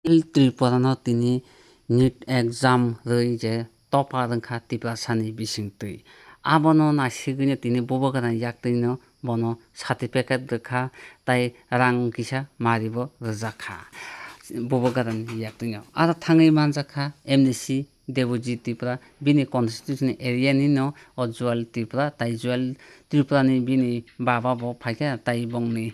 Tripurano tini NEET exam roi je topar wngkha Tiprasani bisingtwi. Abono nasigwui tini Bubagra yaktwi no bono certificate rwkha tei rang kisa maribo rwjakha Bubagra ni yaktwi no. Aro thangwi manjakha MDC Debuji Tripura bini constitution area ni no o Jual Tripura tei Jual Tripura ni bini baba bo phaikha tei bongni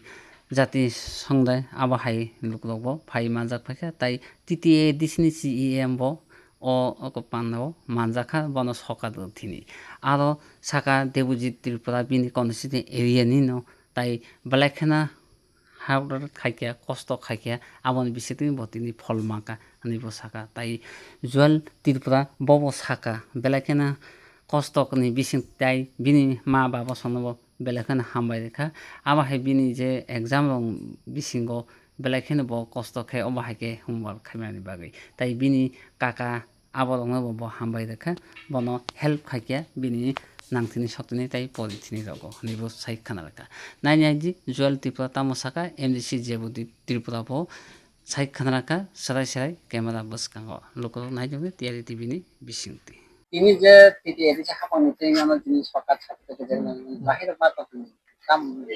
jati songdai abo hai lukrok bo phai manjak phaikha tei TTA disini CEM bo o pannao manjakha bono sokat thini. Aro saka Debuji Tripura bini constitution area ni no tei belai kheno hard khaikha kosto khaikha aboni bisingtwi bo tini phol mangkha hinui bo saka tei Jual Tripura bobo saka belai kheno kosto ni bising tei bini ma baba songno bo belai kheno hambai rwkha abo hai bini je exam rok bisingo belai kheno bo kosto khai obo haikhe homework khaimani bagwi tei bini kaka aborokno bo hambai rwkha bono help khaikha bini nangtini sotoni tei porithini rogo hinui bo sai khwnarwkha. Nainai Jual Tripura tamo saka MDC Debuji Tripura bo sai khwnarwkha serai serai camera bwskango lukrok naidokgwi TRT TV ni bisingtwi. Ini je TTA di hapang itu yang jenis sokat satu kejadian lahir apa tuh kamu?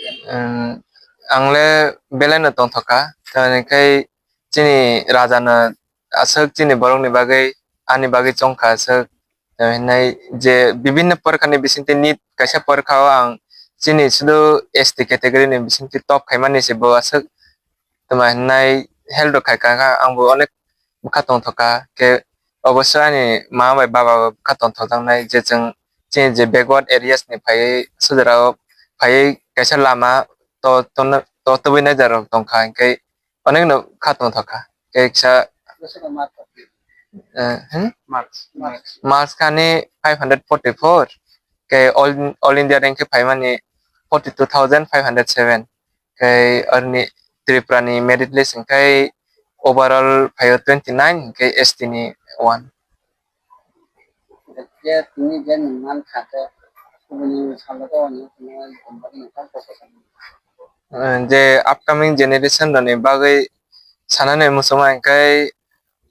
Angle belena tongthoka kai chini raja na asuk chini borong ni bagai ani bagai chongkha asuk nai je bibinna porkhani bisingte NEET kaisa porkhao ang chini sudu ST category ni bisingte top khaimani se bo asuk tama nai health khaika angbo onek bukha tongthoka ke অবশ্যই ani মা bai baba bukha tongthoknai je chung chini je backward areas ni phai sudarao phai kaisa lama to tubui na jarok tongkha kai onek no kha tongthoka kaisa marks kani 544 kai all India rank phai mani 42507 kai arni Tripura ni merit list kai overall phai 29 kai ST ni 1 Dia ini dia memang kata kemudian salah tu orang yang kembali nak fokus. je upcoming generation ni bagai sanane musoma kai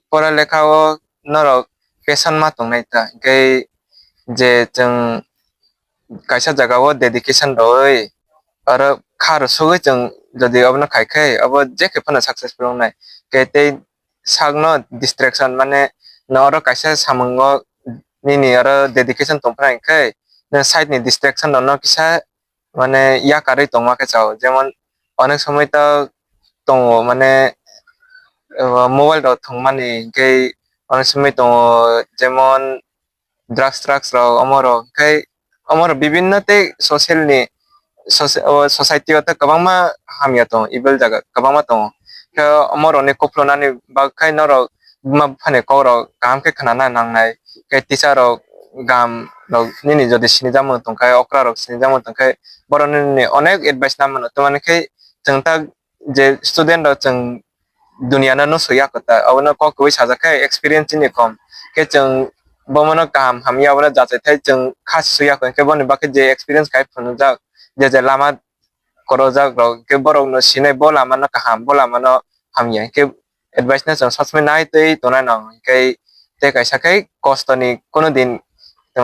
pora lekhao norok passion ma tongnai ta kai je chung kaisa jagao dedication roi aro khar sugoi chung jodi obno khaikhai abo je khepana successful nai kai tei sagno distraction mane noro kaisa samungo nini aro dedication tongphrai kai na side ni distraction no kisa মানে ইয়া কারই তোমাকে চাও যেমন অনেক সময় তো tongo মানে mobile ro thongmani kai অনেক সময় tongo যেমন drugs ro amoro bibinno tei social ni society o kwbangma hamya tongo evil jaga kwbangma tongo ke amoro ni koplonani bagkhai norok bima phane korok kaham khe khwnana nangnai kai teacher rok gam rok nini jodi sinijamo tongkhai okra rok sinijamo tongkhai boroni onek advice namano tomani khai chung ta je student rok chung dunia no suya kota abono kokoi sajakhai experience ni kom ke chung bomono kaham hamya abono jachai thai chung khas suya ke boni bakhe je experience kai phunujak je lama korojak rok ke borok no sinai bo lama no kaham bo lama no hamya ke advice na chung sasmai nai tei tonai nang kai te kaisa kai kosto ni kono din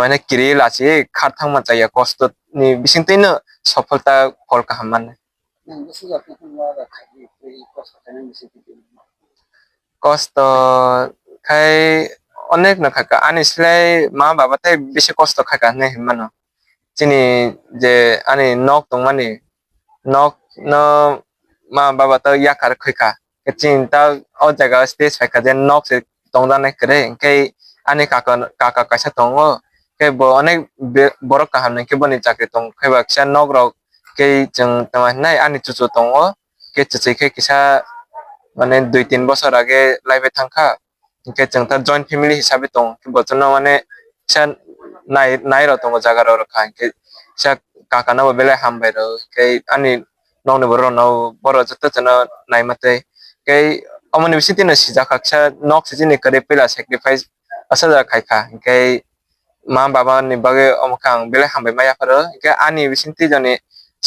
মানে কিরি লাচি খারথাং মাচাইয়া কষ্ট ni bisingtei no সফলতা ফল kaham man kosto khai onek no khaka ani slai ma baba tai bisi kosto khaka ne himano chini je ani nok tongmani nok no ma baba to yakar khoika chin ta o jaga stage phaka je nok se tongdane kre kai ani kaka kaisa tongo ke bo onek borok kaham ne ke boni chakri tong khaiba kisa nok rok ke chung tama nai ani chuchu tongo ke chuchi ke kisa মানে 2-3 বছর আগে লাইভে থাকা ke chung ta joint family hisabe tong ke bochono mane sa nai ro tongo jaga ro kha ke sa kaka na bele hambai ro ke ani nongni boro no boro joto chono nai mate ke amoni bisiti no sija khaksa nok sijini kare pela sacrifice asa ja khaika ke ma baba ni bage omkang bele hambai maya paro ke ani bisinti joni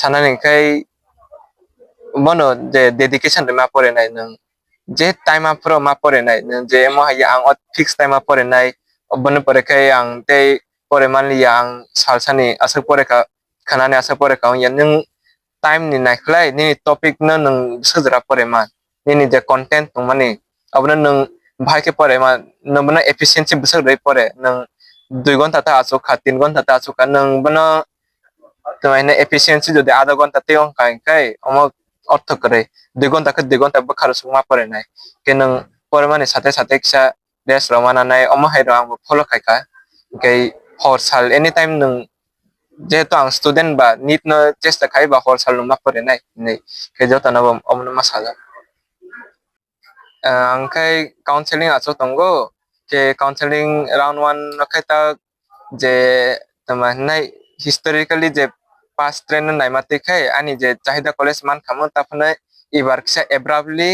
sanani kai bono je dedication de ma pore nai nang जे टाइमा pro ma pore nai je mo ha ang ot fix time pore nai obon pore kai ang tei pore manli ang salsani asak pore ka khanani asak pore ka ya nung time ni naklai ni topic na nung sejra pore man ni je content tung mani abona nung bhai ke pore ma nung bana efficiency besar dai pore nung 2 ঘন্টা ta asuk kha 3 ঘন্টা ta asuk ka nung bana to ene efficiency jodi আধা ঘন্টা te on kai omo অর্থ করে 2 ঘন্টা ke 2 ঘন্টা bakar suma pore nai ke nung pore mani sate sate kisa des romana nai omo hai ro ang follow kai ka kai hor sal anytime nung যেহেতু আং student বা NEET ন চেষ্টা খাই বা হল সাল নুমা পরে নাই nei ke jota na bom omno masala angkai counseling aso tongo ke counseling round 1 nakai ta je tama nai historically je past trend nai mate khai ani je chahida college man khamo ta phane ibar kisa abruptly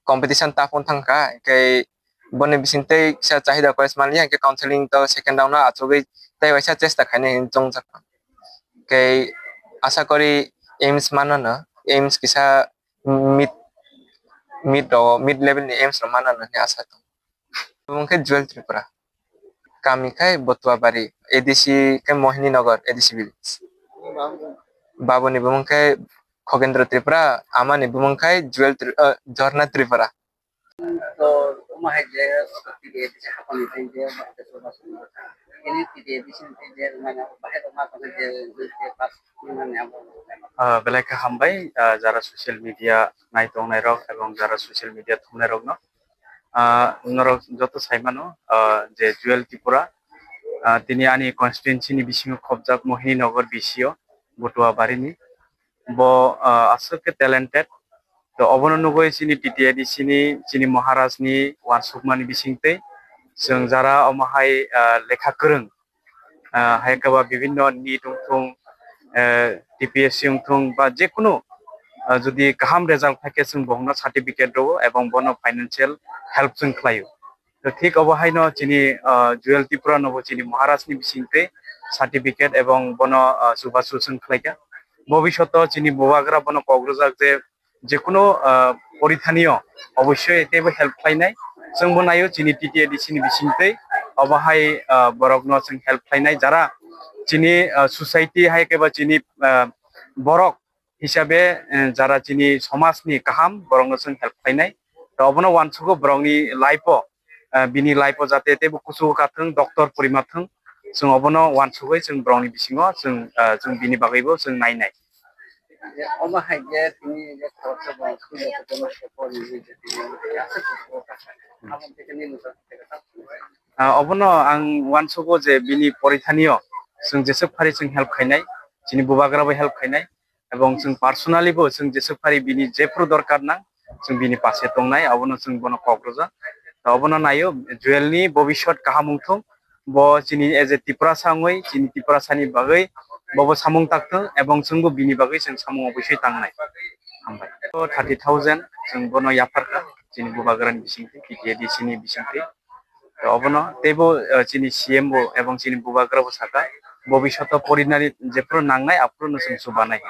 competition ta phon thangka kai bone bisinte kisa chahida college man ya ke counseling to second round na achogei tai waisa chesta khaine jong jak kai asa kori aims manana aims kisa mid mid level ni aims manana ni asa to mungkin jual tripura kami kai botua bari edisi ke mohini nagar edisi village baboni bumungkai khogendra tripura amani bumungkai jual jorna tripura তো তোমার যে দিয়ে দিছে হাপনি তাই যে মাঝে তো বাস ini দিয়ে দিছে যে মানে বাইরে মা করে যে পাস মানে বেলাকে হামবাই যারা সোশ্যাল মিডিয়া নাইতংনাই রক এবং যারা সোশ্যাল মিডিয়া থুমনাই রক নরক যত সাইমানো যে জুয়েল ত্রিপুরা তিনি আনি কনস্টিটুয়েন্সিনি বিসিং খবজাক মোহিনী নগর বিসিও বটুয়া বাড়িনি ব আসকে ট্যালেন্টেড তো অবননগৈ চিনি টিটিআইডি চিনি মহারাজনি ওয়ানসুকমানি বিসিংতে जों যারা অমহাই লেখা गोरों হায়কাবা বিভিন্ন নিট উংথুং টিপিএসসি উংথুং বা যে কোনো যদি গাহাম রেজাল্ট থাকে जों বহনা সার্টিফিকেট দো এবং বন ফাইনান্সিয়াল হেল্প जों খালাयो তো ঠিক অবহাইন চিনি জুয়েল ত্রিপুরা নব চিনি মহারাজনি বিসিংতে সার্টিফিকেট এবং বন সুবাসু जों খালাইকা ভবিষ্যৎ চিনি বুবাগ্রা বন কগ্রজাক যে কোনো পরিধানীয় অবশ্যই এতেবো হেল্প খাইনাই जों বনাयो চিনি টিটিআইডি চিনি বিসিংতে অবহাই বরকনো जों হেল্প খাইনাই যারা চিনি সোসাইটি হাইকেবা চিনি বরক হিসাবে যারা চিনি সমাজনি কাহাম বরংনো जों হেল্প খাইনাই তো অবনো ওয়ানসুগো বরংনি লাইফও बिनि लाइफआव जाते तेबो कुसु काथों डक्टर परिमाथों जों अबनो वानसुगै जों ब्राउनि बिसिङाव जों बिनि बागैबो जों नायनाय যে অমাহাই যে তিনি যে খরচ বা সুযোগ তোমার পরে যে তিনি আছে তো আমার থেকে নিয়ে अबनो आं वानसुगो जे बिनि परिधानियो जों जेसे फारि जों हेल्प खायनाय जिनि बुबाग्राबो हेल्प खायनाय এবং जों पार्सोनालिबो जों जेसे फारि बिनि जेफ्रु दरकार ना जों बिनि पासे दंनाय अबनो जों बनो कग्रजा अबनो नायो जुएलनि भबिष्यत काहामुंथुं ब जिनि एज ए तिप्रासाङै जिनि तिप्रासानि बागै बबो सामुं ताकथों এবং जोंबो बिनि बागै जों सामुं अबयसै तांनाय हामबाय 30,000 जों बनो याफारका जिनि बुबाग्रानि बिसिंथि टिटिआइडिसिनि बिसिंथि অবনো তেবো চিনি সিএমও এবং চিনি বুবাগ্রাবো সাকা ভবিষ্যৎ পরিনারি যেপ্রো নাংনাই আপ্রো নসুং সুবানাই